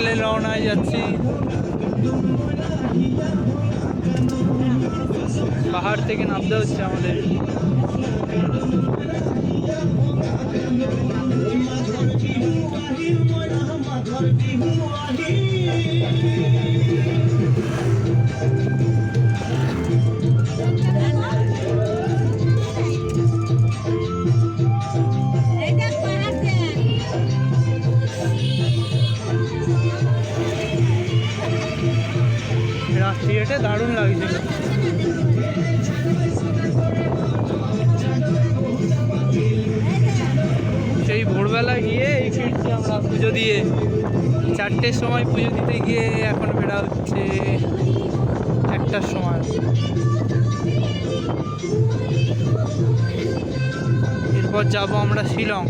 সকালে রওনা হয়ে যাচ্ছি। পাহাড় থেকে নামতে হচ্ছে আমাদের। রাত্রিটা দারুণ লাগছিল। সেই ভোরবেলা গিয়ে এই ফিরছি আমরা পুজো দিয়ে, 4টের সময় পুজো দিতে গিয়ে এখন বেড়া হচ্ছে 1টার সময়। এরপর যাব আমরা শিলং।